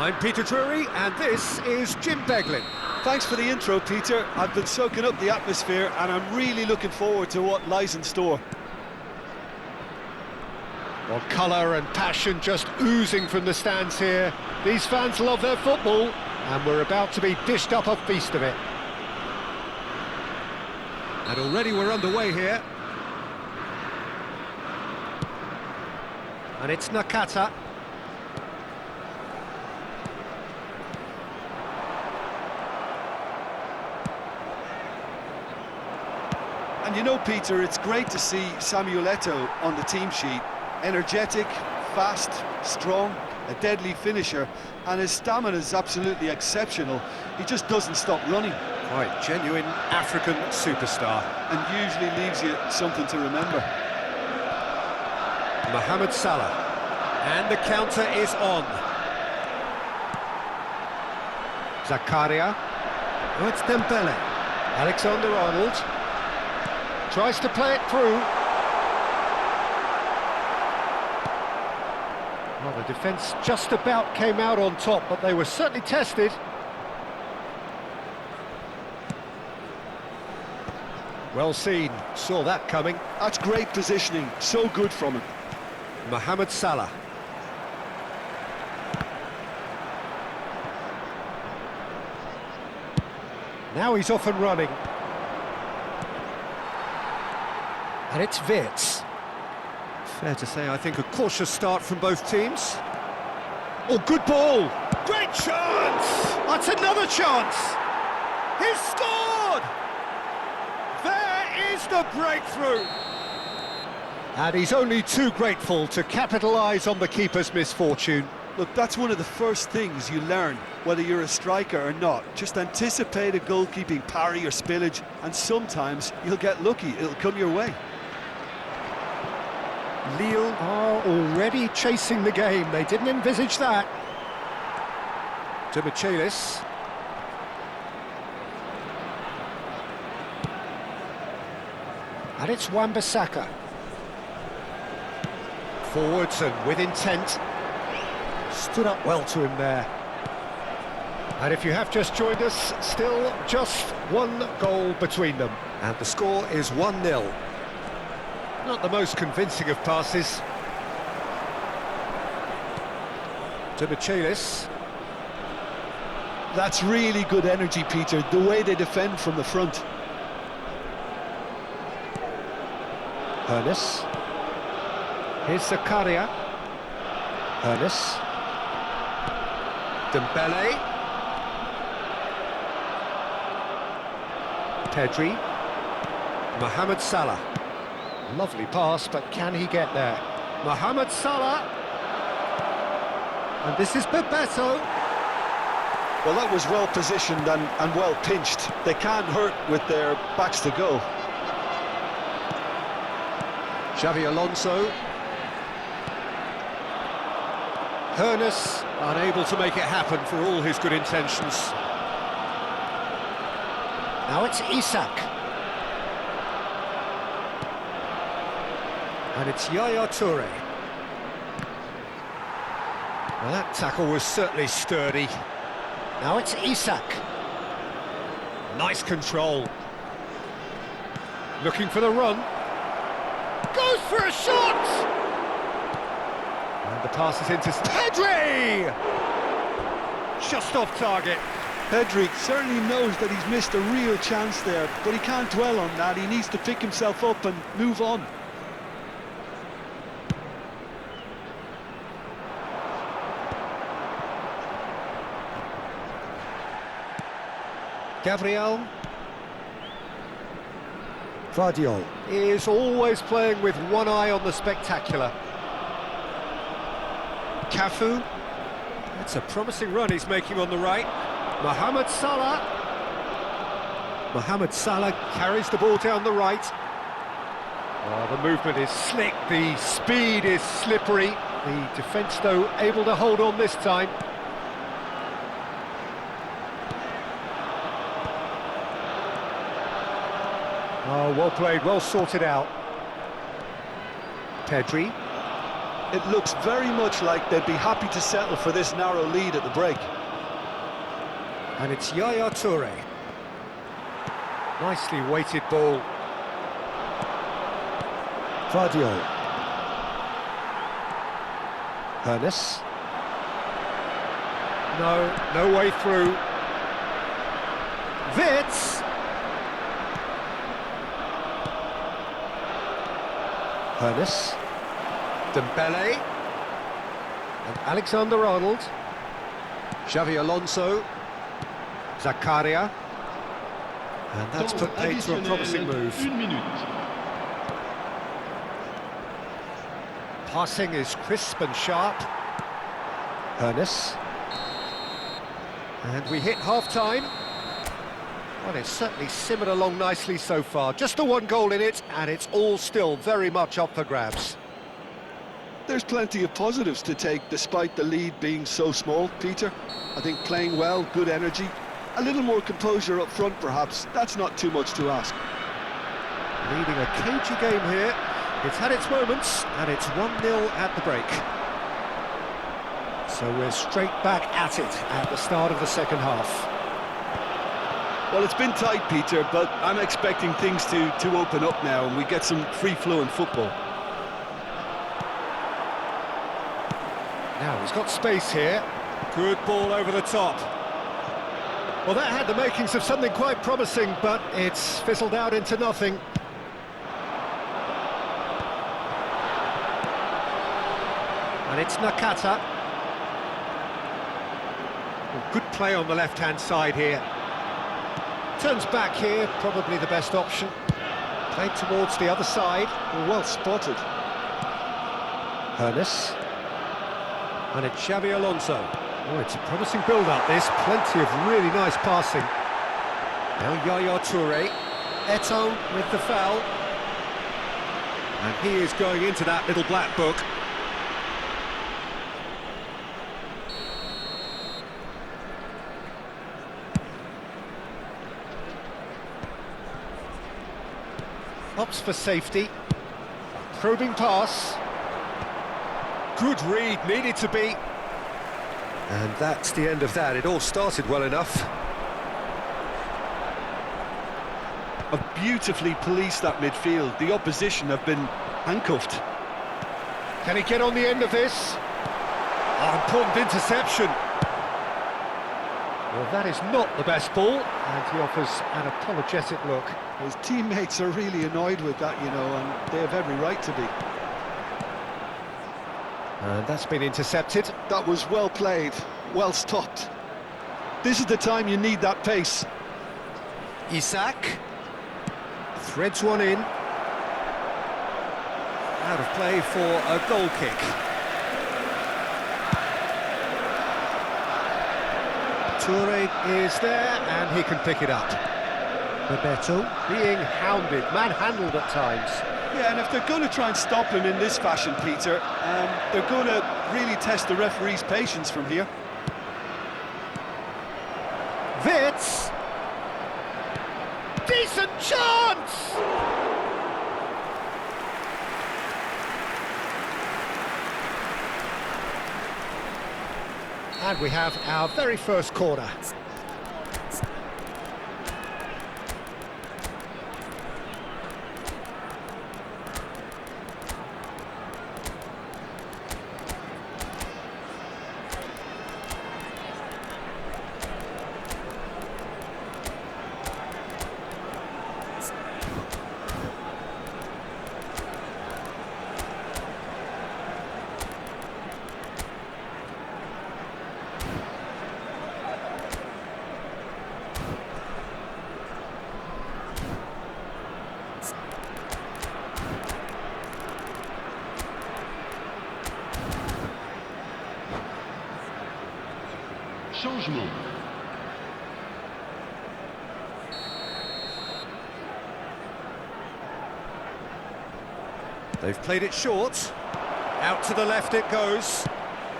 I'm Peter Drury, and this is Jim Beglin. Thanks for the intro, Peter. I've been soaking up the atmosphere and I'm really looking forward to what lies in store. Well, colour and passion just oozing from the stands here. These fans love their football, and we're about to be dished up a feast of it. And already we're underway here. And it's Nakata. And you know, Peter, it's great to see Samuel Eto'o on the team sheet. Energetic, fast, strong, a deadly finisher, and his stamina is absolutely exceptional. He just doesn't stop running. Quite genuine African superstar. And usually leaves you something to remember. Mohamed Salah. And the counter is on. Zakaria. Oh, it's Dembele. Alexander-Arnold. Tries to play it through. Well, the defence just about came out on top, but they were certainly tested. Well seen, saw that coming. That's great positioning, so good from him. Mohamed Salah. Now he's off and running. And it's Wirtz. Fair to say, I think a cautious start from both teams. Oh, good ball! Great chance! That's another chance! He's scored! There is the breakthrough! And he's only too grateful to capitalise on the keeper's misfortune. Look, that's one of the first things you learn, whether you're a striker or not. Just anticipate a goalkeeping parry or spillage, and sometimes you'll get lucky, it'll come your way. Lille are already chasing the game. They didn't envisage that. To Michelis. And it's Wan-Bissaka. Forwards and with intent. Stood up well to him there. And if you have just joined us, still just one goal between them. And the score is 1-0. Not the most convincing of passes. To Michelis. That's really good energy, Peter, the way they defend from the front. Hoeneß. Here's Zakaria. Hoeneß. Dembele. Pedri. Mohamed Salah. Lovely pass, but can he get there? Mohamed Salah. And this is Bebeto. Well, that was well positioned and well pinched. They can't hurt with their backs to goal. Xavi Alonso. Hoeneß. Unable to make it happen for all his good intentions. Now it's Isak. And it's Yaya Toure. Well, that tackle was certainly sturdy. Now it's Isak. Nice control. Looking for the run. Goes for a shot! And the pass is into Pedri! Just off target. Pedri certainly knows that he's missed a real chance there, but he can't dwell on that. He needs to pick himself up and move on. Gabriel. Vardiol is always playing with one eye on the spectacular. Cafu. That's a promising run he's making on the right. Mohamed Salah. Mohamed Salah Carries the ball down the right. Oh, the movement is slick, the speed is slippery. The defence, though, able to hold on this time. Oh, well played, well sorted out. Pedri. It looks very much like they'd be happy to settle for this narrow lead at the break. And it's Yaya Toure. Nicely weighted ball. Vardio. Hernes. No way through. Wits. Hernes. Dembele. And Alexander-Arnold. Xavi Alonso. Zakaria. And that's put paid to a promising move. Passing is crisp and sharp. Hernes. And we hit half-time. Well, it's certainly simmered along nicely so far. Just the one goal in it, and it's all still very much up for grabs. There's plenty of positives to take despite the lead being so small, Peter. I think playing well, good energy, a little more composure up front perhaps, that's not too much to ask. Leading a cagey game here. It's had its moments, and it's 1-0 at the break. So we're straight back at it at the start of the second half. Well, it's been tight, Peter, but I'm expecting things to open up now and we get some free-flowing football. Now, he's got space here. Good ball over the top. Well, that had the makings of something quite promising, but it's fizzled out into nothing. And it's Nakata. Well, good play on the left-hand side here. Turns back here, probably the best option. Played towards the other side. Well spotted. Hernes. And it's Xavi Alonso. Oh, it's a promising build-up, this. Plenty of really nice passing. Now Yaya Toure. Eto'o with the foul. And he is going into that little black book. Opts for safety. Probing pass. Good read, needed to be. And that's the end of that. It all started well enough. Have beautifully policed that midfield. The opposition have been handcuffed. Can he get on the end of this? Oh, important interception. Well, that is not the best ball, and he offers an apologetic look. His teammates are really annoyed with that, you know, and they have every right to be. And that's been intercepted. That was well played, well stopped. This is the time you need that pace. Isak threads one in. Out of play for a goal kick. Toure is there, and he can pick it up. Bebeto being hounded, manhandled at times. Yeah, and if they're going to try and stop him in this fashion, Peter, they're going to really test the referee's patience from here. Wits! Decent chance! And we have our very first corner. Changement. They've played it short. Out to the left it goes.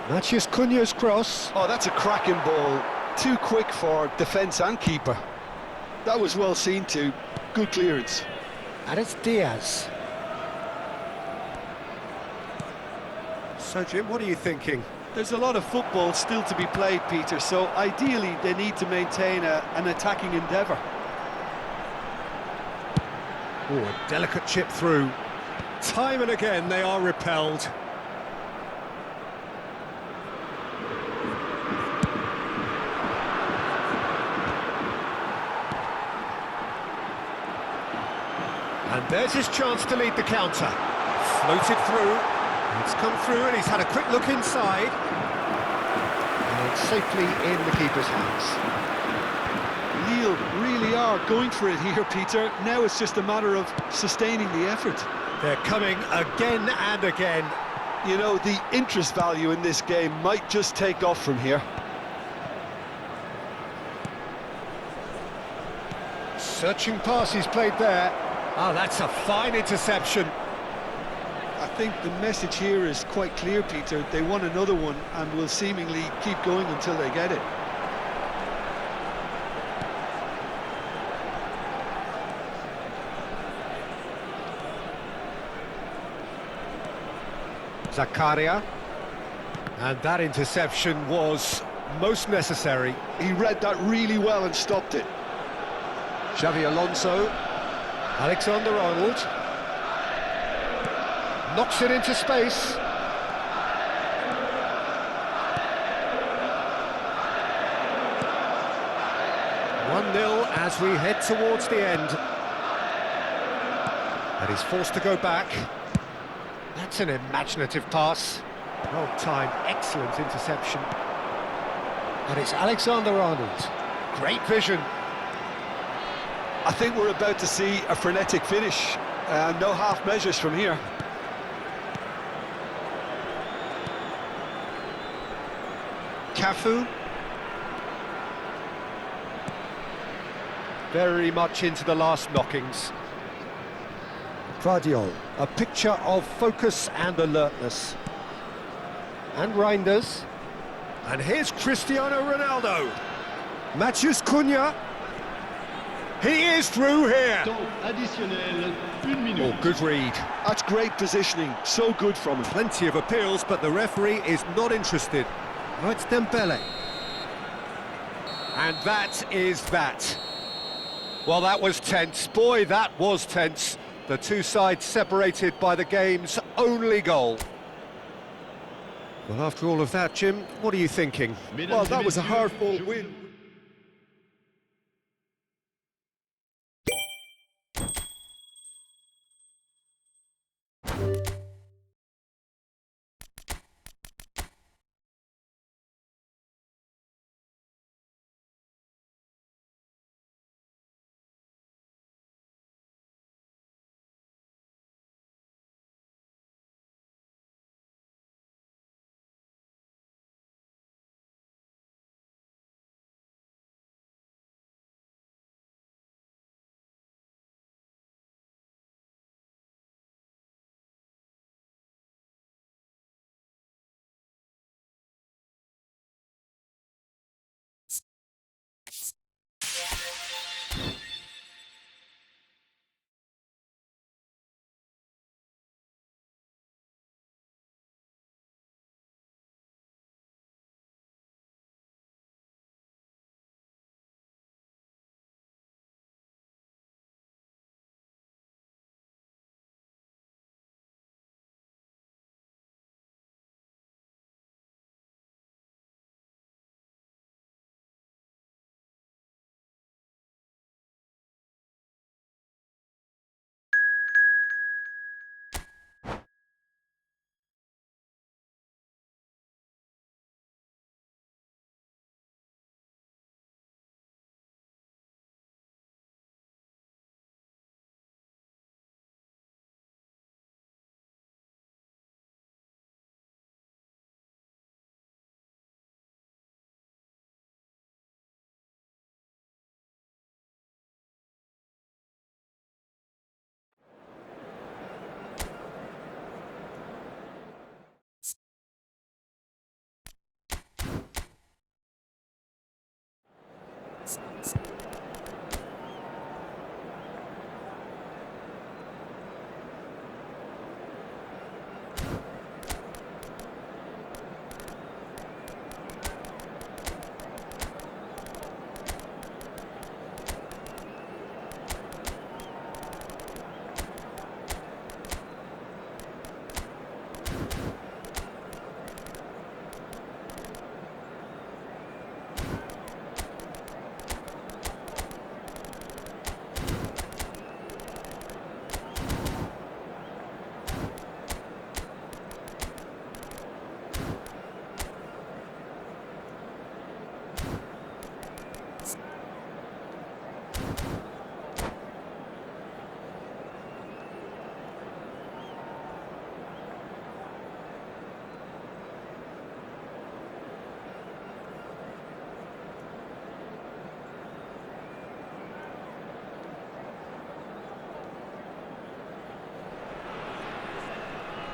Matheus Cunha's cross. Oh, that's a cracking ball. Too quick for defence and keeper. That was well seen too. Good clearance. And it's Diaz. So, Jim, what are you thinking? There's a lot of football still to be played, Peter, so ideally they need to maintain an attacking endeavour. Oh, a delicate chip through. Time and again they are repelled. And there's his chance to lead the counter. Floated through. It's come through and he's had a quick look inside. And it's safely in the keeper's hands. Lille really are going for it here, Peter. Now it's just a matter of sustaining the effort. They're coming again and again. You know, the interest value in this game might just take off from here. Searching pass he's played there. Oh, that's a fine interception. I think the message here is quite clear, Peter. They want another one and will seemingly keep going until they get it. Zakaria. And that interception was most necessary. He read that really well and stopped it. Xabi Alonso. Alexander-Arnold. Knocks it into space. One-nil as we head towards the end. And he's forced to go back. That's an imaginative pass. Well timed, excellent interception. And it's Alexander-Arnold. Great vision. I think we're about to see a frenetic finish. No half measures from here. Cafu. Very much into the last knockings. Gvardiol, a picture of focus and alertness. And Reinders. And here's Cristiano Ronaldo. Matheus Cunha. He is through here. Oh, good read. That's great positioning. So good from him. Plenty of appeals, but the referee is not interested. Oh, it's Dembele. And that is that. Well, that was tense. Boy, that was tense. The two sides separated by the game's only goal. Well, after all of that, Jim, what are you thinking? Well, that was a hard-fought win.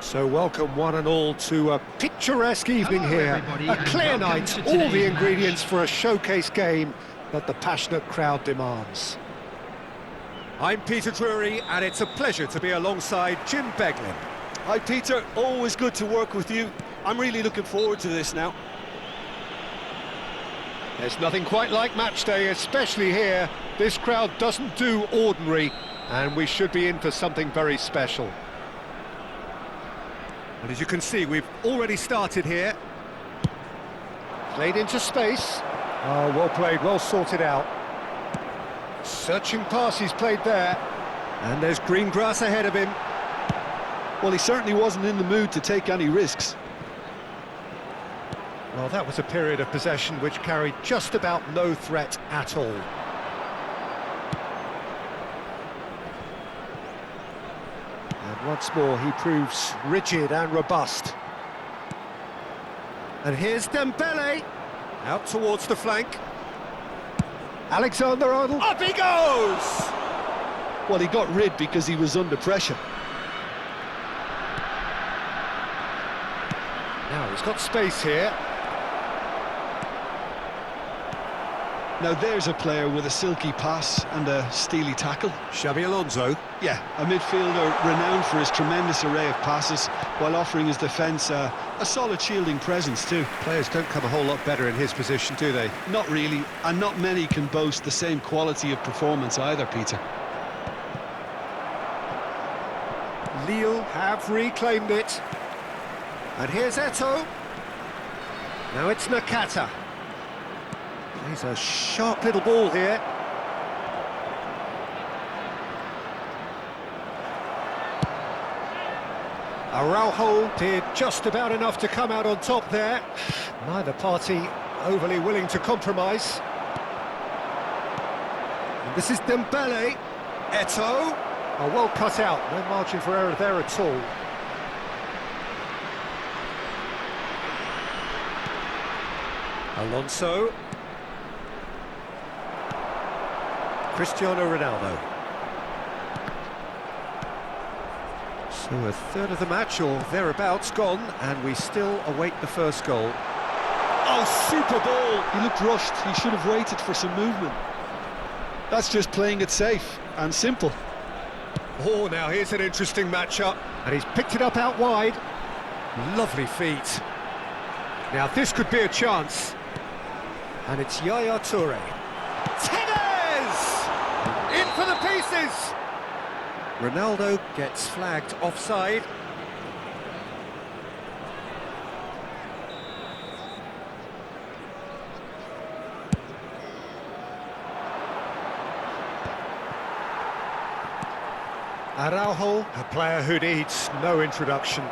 So welcome one and all to a picturesque evening here. A clear night, all the ingredients for a showcase game that the passionate crowd demands. I'm Peter Drury, and it's a pleasure to be alongside Jim Beglin. Hi Peter, always good to work with you. I'm really looking forward to this now. There's nothing quite like match day, especially here. This crowd doesn't do ordinary, and we should be in for something very special. And as you can see, we've already started here. Played into space. Oh, well played, well sorted out. Searching pass he's played there. And there's green grass ahead of him. Well, he certainly wasn't in the mood to take any risks. Well, that was a period of possession which carried just about no threat at all. And once more he proves rigid and robust. And here's Dembele, out towards the flank. Alexander-Arnold, up he goes! Well, he got rid because he was under pressure. Now he's got space here. Now there's a player with a silky pass and a steely tackle. Xabi Alonso. Yeah, a midfielder renowned for his tremendous array of passes while offering his defence a solid shielding presence too. Players don't come a whole lot better in his position, do they? Not really, and not many can boast the same quality of performance either, Peter. Lille have reclaimed it. And here's Eto'o. Now it's Nakata. He's a sharp little ball here. Araujo did just about enough to come out on top there. Neither party overly willing to compromise. And this is Dembele. Eto'o. Oh, well cut out. No margin for error there at all. Alonso. Cristiano Ronaldo. So a third of the match, or thereabouts, gone, and we still await the first goal. Oh, super ball! He looked rushed. He should have waited for some movement. That's just playing it safe and simple. Oh, now here's an interesting matchup. And he's picked it up out wide. Lovely feet. Now this could be a chance. And it's Yaya Toure. In for the pieces! Ronaldo gets flagged offside. Araujo, a player who needs no introduction.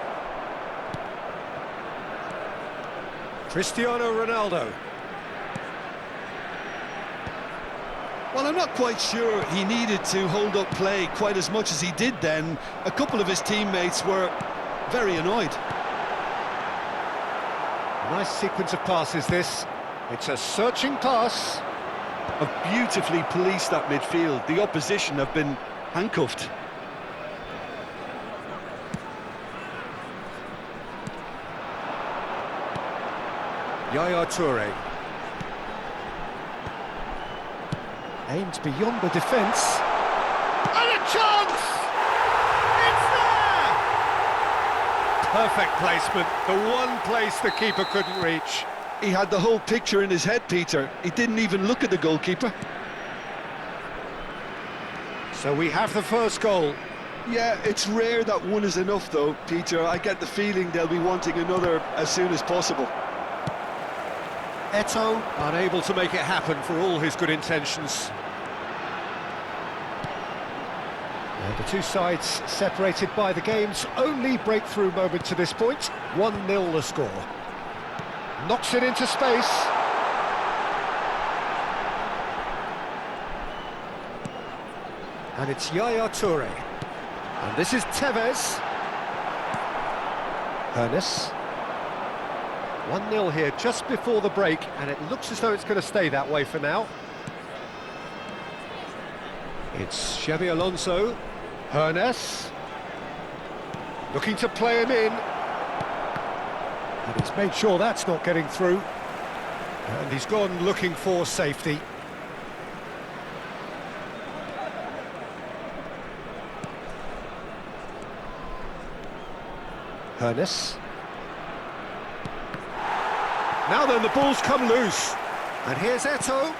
Cristiano Ronaldo. Well, I'm not quite sure he needed to hold up play quite as much as he did then. A couple of his teammates were very annoyed. Nice sequence of passes, this. It's a searching pass. Have beautifully policed that midfield. The opposition have been handcuffed. Yaya Toure. Aimed beyond the defence. And a chance! It's there! Perfect placement, the one place the keeper couldn't reach. He had the whole picture in his head, Peter. He didn't even look at the goalkeeper. So we have the first goal. Yeah, it's rare that one is enough though, Peter. I get the feeling they'll be wanting another as soon as possible. Eto'o unable to make it happen for all his good intentions. And the two sides separated by the game's only breakthrough moment to this point. 1-0 the score. Knocks it into space. And it's Yaya Toure. And this is Tevez. Ernest. 1-0 here just before the break, and it looks as though it's going to stay that way for now. It's Xabi Alonso. Ernest. Looking to play him in. And he's made sure that's not getting through. And he's gone looking for safety. Hoeneß. Now then, the ball's come loose. And here's Eto'o.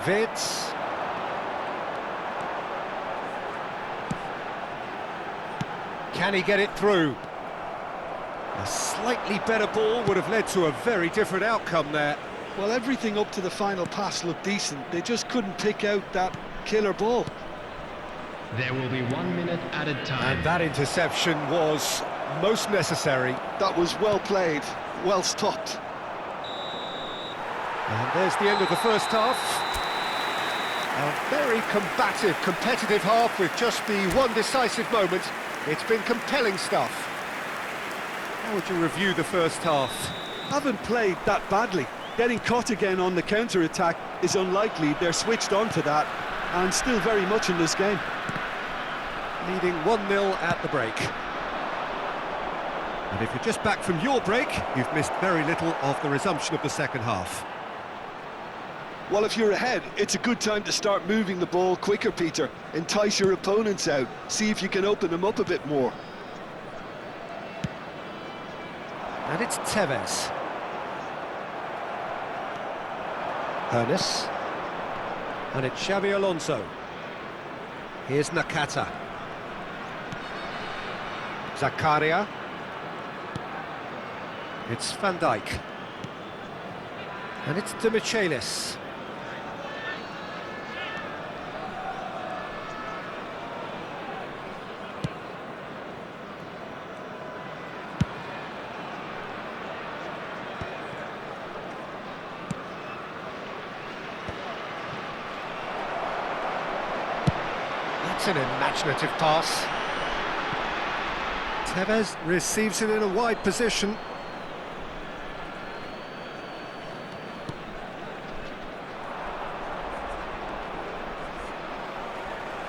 Wirtz. Can he get it through? A slightly better ball would have led to a very different outcome there. Well, everything up to the final pass looked decent. They just couldn't pick out that killer ball. There will be 1 minute added time. And that interception was most necessary. That was well played, well stopped. And there's the end of the first half. A very combative, competitive half with just the one decisive moment. It's been compelling stuff. How would you review the first half? Haven't played that badly. Getting caught again on the counter-attack is unlikely. They're switched on to that and still very much in this game. Leading 1-0 at the break. And if you're just back from your break, you've missed very little of the resumption of the second half. Well, if you're ahead, it's a good time to start moving the ball quicker, Peter. Entice your opponents out. See if you can open them up a bit more. And it's Tevez. Hoeneß. And it's Xabi Alonso. Here's Nakata. Zakaria. It's Van Dijk. And it's De Michelis. That's an imaginative pass. Tevez receives it in a wide position.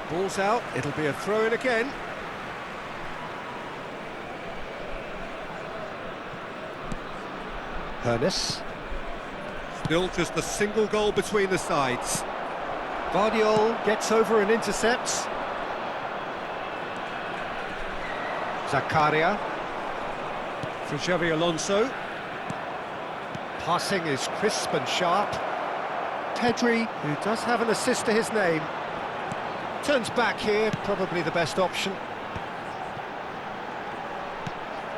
Ball's out, it'll be a throw-in again. Hoeneß. Still just a single goal between the sides. Guardiol gets over and intercepts. Zakaria. For Xabi Alonso. Passing is crisp and sharp. Pedri, who does have an assist to his name. Turns back here, probably the best option.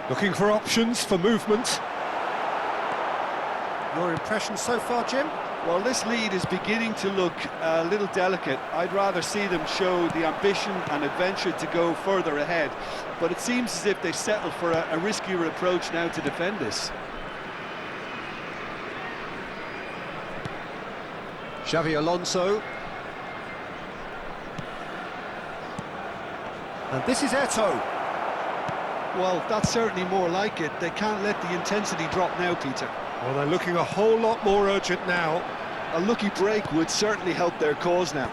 Looking for options for movement. Your impression so far, Jim? Well, this lead is beginning to look a little delicate. I'd rather see them show the ambition and adventure to go further ahead. But it seems as if they've settled for a riskier approach now to defend this. Xabi Alonso. And this is Eto'o. Well, that's certainly more like it. They can't let the intensity drop now, Peter. Well, they're looking a whole lot more urgent now. A lucky break would certainly help their cause now.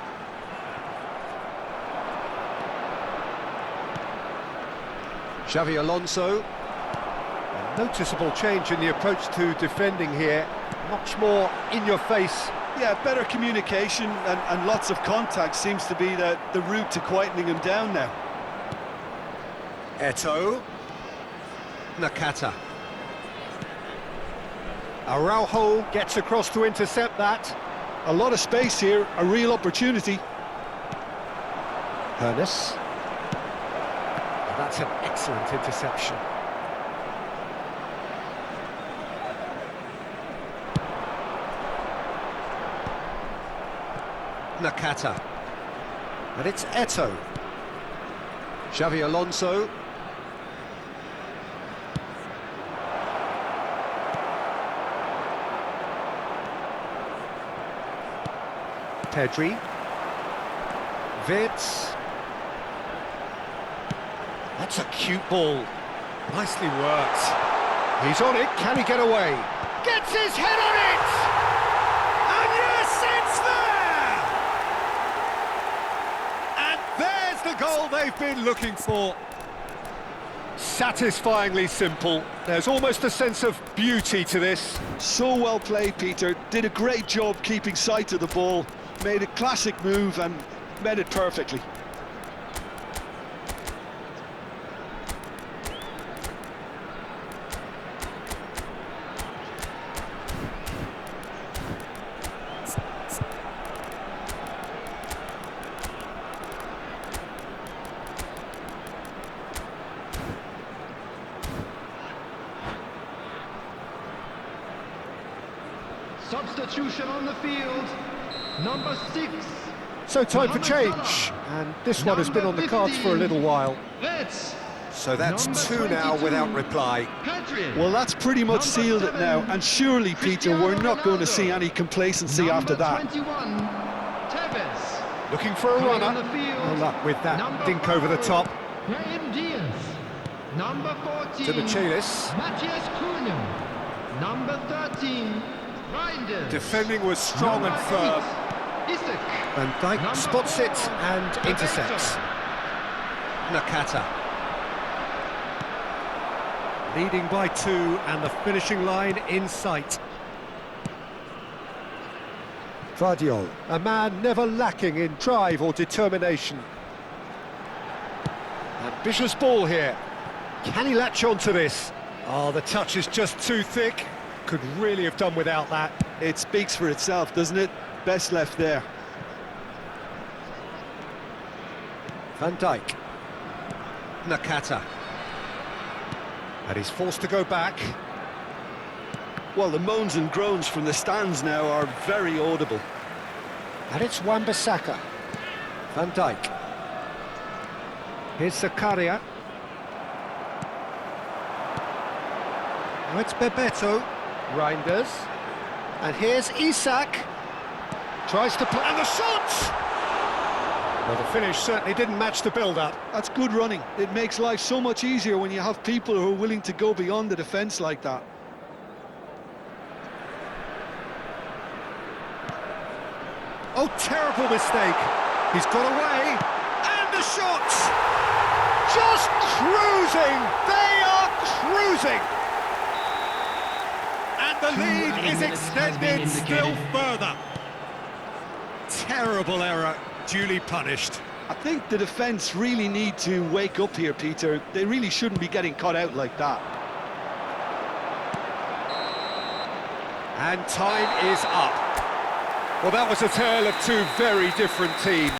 Xabi Alonso. A noticeable change in the approach to defending here. Much more in your face. Yeah, better communication and lots of contact seems to be the route to quietening him down now. Eto'o. Nakata. Araujo gets across to intercept that. A lot of space here, a real opportunity. Hoeneß. That's an excellent interception. Nakata. And it's Eto'o. Xabi Alonso. Pedri. Wirtz. That's a cute ball. Nicely worked. He's on it. Can he get away? Gets his head on it! And yes, it's there! And there's the goal they've been looking for. Satisfyingly simple. There's almost a sense of beauty to this. So well played, Peter. Did a great job keeping sight of the ball. Made a classic move and met it perfectly. Substitution on the field. Number 6. So time for Mohamed change. Salah. And this one has been on the cards for a little while. Reds. So that's Number 2 now 22. without reply. Hadrian. Well, that's pretty much Number sealed it 7, now. And surely, Peter, we're Cristiano not going to Ronaldo. see any complacency after that. 21. Tevez. Looking for a Coming runner. on the field. No luck with that Number dink over the 5, top. Brahim Diaz. Number 14. To Michelis. Matthias Cunha. Number 13. Reinders. Defending was strong and Number firm. 8, Isak. Van Dijk Number spots it 4, and Bebeto. intercepts. Nakata. Leading by 2 and the finishing line in sight. Vardiol, a man never lacking in drive or determination. Ambitious ball here. Can he latch on to this? Oh, the touch is just too thick. Could really have done without that. It speaks for itself, doesn't it? Best left there. Van Dijk. Nakata. And he's forced to go back. Well, the moans and groans from the stands now are very audible. And it's Wan-Bissaka. Van Dijk. Here's Zakaria. Now it's Bebeto. Reinders. And here's Isak. Tries to play. And the shot! Well, the finish certainly didn't match the build-up. That's good running. It makes life so much easier when you have people who are willing to go beyond the defence like that. Oh, terrible mistake. He's got away. And the shot! Just cruising! They are cruising! And the 2 lead added is minutes has been extended still indicated. further. Terrible error, duly punished. I think the defence really need to wake up here, Peter. They really shouldn't be getting caught out like that. And time is up. Well, that was a tale of 2 very different teams.